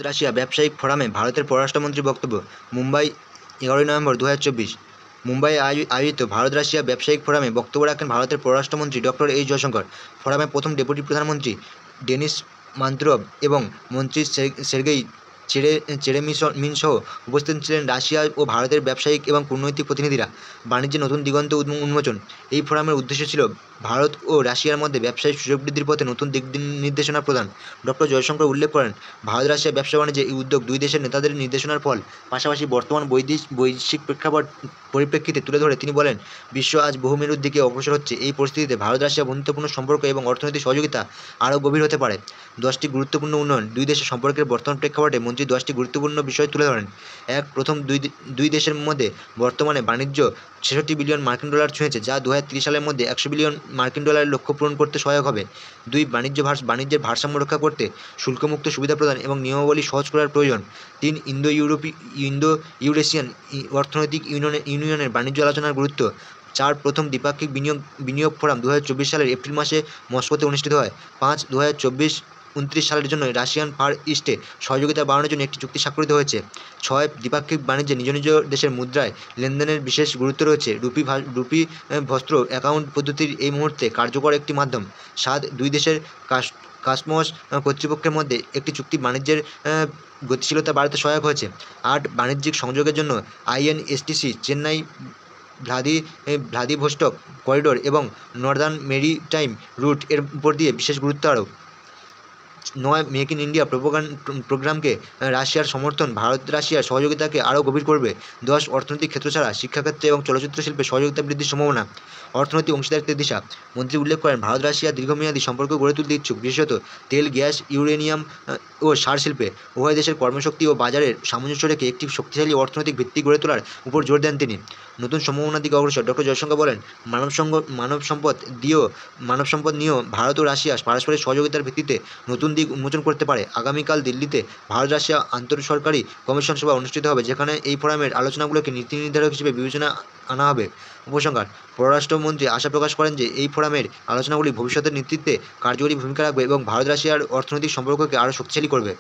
Russia ব্যবসায়িক ফোরামে ভারতের পররাষ্ট্রমন্ত্রীর বক্তব্য। মুম্বাই, 11 নভেম্বর 2024। মুম্বাইয়ে আয়োজিত ভারত রাশিয়া ব্যবসায়িক ফোরামে বক্তব্য রাখেন ভারতের পররাষ্ট্রমন্ত্রী ডক্টর এইচ জয়শঙ্কর। ফোরামে প্রথম ডেপুটি প্রধানমন্ত্রী ডেনিস মান্তুরভ এবং মন্ত্রী সের্গেই চেরেমিনসহ উপস্থিত ছিলেন রাশিয়া ও ভারতের ব্যবসায়িক এবং কূটনৈতিক প্রতিনিধিরা। বাণিজ্যে নতুন দিগন্ত উন্মোচন। এই ফোরামের উদ্দেশ্য ছিল ভারত ও রাশিয়ার মধ্যে ব্যবসায়িক সুযোগ বৃদ্ধির পথে নতুন দিক নির্দেশনা প্রদান। ডক্টর জয়শঙ্কর উল্লেখ করেন, ভারত রাশিয়া ব্যবসা বাণিজ্যে এই উদ্যোগ দুই দেশের নেতাদের নির্দেশনার ফল। পাশাপাশি বর্তমান বৈশ্বিক প্রেক্ষাপট পরিপ্রেক্ষিতে তুলে ধরে তিনি বলেন, বিশ্ব আজ বহুমেরুর দিকে অগ্রসর হচ্ছে। এই পরিস্থিতিতে ভারত রাশিয়া বন্ধুত্বপূর্ণ সম্পর্ক এবং অর্থনৈতিক সহযোগিতা আরও গভীর হতে পারে। 10টি গুরুত্বপূর্ণ উন্নয়ন। দুই দেশের সম্পর্কের বর্তমান প্রেক্ষাপটে মন্ত্রী 10টি গুরুত্বপূর্ণ বিষয় তুলে ধরেন। প্রথম, দুই দেশের মধ্যে বর্তমানে বাণিজ্য 66 বিলিয়ন মার্কিন ডলার ছুঁয়েছে, যা 2030 সালের মধ্যে 100 বিলিয়ন মার্কিন ডলারের লক্ষ্য পূরণ করতে সহায়ক হবে। 2, বাণিজ্যের ভারসাম্য রক্ষা করতে শুল্কমুক্ত সুবিধা প্রদান এবং নিয়মাবলী সহজ করার প্রয়োজন। 3, ইন্দো ইউরেশিয়ান অর্থনৈতিক ইউনিয়নের বাণিজ্য আলোচনার গুরুত্ব। 4, প্রথম দ্বিপাক্ষিক বিনিয়োগ ফোরাম 2024 সালের এপ্রিল মাসে মস্কোতে অনুষ্ঠিত হয়। 5, 2024-29 সালের জন্য রাশিয়ান ফার ইস্টে সহযোগিতা বাড়ানোর জন্য একটি চুক্তি স্বাক্ষরিত হয়েছে। 6, দ্বিপাক্ষিক বাণিজ্যে নিজ নিজ দেশের মুদ্রায় লেনদেনের বিশেষ গুরুত্ব রয়েছে। রুপি ভস্ত্র অ্যাকাউন্ট পদ্ধতির এই মুহূর্তে কার্যকর একটি মাধ্যম। 7, দুই দেশের কাস্টমস কর্তৃপক্ষের মধ্যে একটি চুক্তি বাণিজ্যের গতিশীলতা বাড়াতে সহায়ক হয়েছে। 8, বাণিজ্যিক সংযোগের জন্য INSTC চেন্নাই ভ্লাদিভস্টক করিডোর এবং নর্দার্ন মেরিটাইম রুট এর উপর দিয়ে বিশেষ গুরুত্ব আরোপ। 9, মেক ইন ইন্ডিয়া প্রোগ্রামকে রাশিয়ার সমর্থন ভারত রাশিয়ার সহযোগিতাকে আরও গভীর করবে। 10, অর্থনৈতিক ক্ষেত্র ছাড়া শিক্ষাক্ষেত্রে এবং চলচ্চিত্র শিল্পে সহযোগিতা বৃদ্ধির সম্ভাবনা। অর্থনৈতিক অংশীদারিত্বের দিশা। মন্ত্রী উল্লেখ করেন, ভারত রাশিয়া দীর্ঘমেয়াদী সম্পর্ক গড়ে তুলতে ইচ্ছুক, বিশেষত তেল, গ্যাস, ইউরেনিয়াম ও সার শিল্পে। উভয় দেশের কর্মশক্তি ও বাজারের সামঞ্জস্য রেখে একটি শক্তিশালী অর্থনৈতিক ভিত্তি গড়ে তোলার উপর জোর দেন তিনি। নতুন সম্ভাবনার দিকে অগ্রসর। ডক্টর জয়শঙ্কর বলেন, মানব সম্পদ নিয়েও ভারত ও রাশিয়া পারস্পরিক সহযোগিতার ভিত্তিতে নতুন দিক উন্মোচন করতে পারে। আগামীকাল দিল্লিতে ভারত রাশিয়া আন্তঃসরকারি কমিশন সভা অনুষ্ঠিত হবে, যেখানে এই ফোরামের আলোচনাগুলোকে নীতি নির্ধারক হিসেবে বিবেচনা আনা হবে। উপসংহার। পররাষ্ট্রমন্ত্রী আশা প্রকাশ করেন যে এই ফোরামের আলোচনাগুলি ভবিষ্যতের নেতৃত্বে কার্যকরী ভূমিকা রাখবে এবং ভারত রাশিয়ার অর্থনৈতিক সম্পর্ককে আরও শক্তিশালী করবে।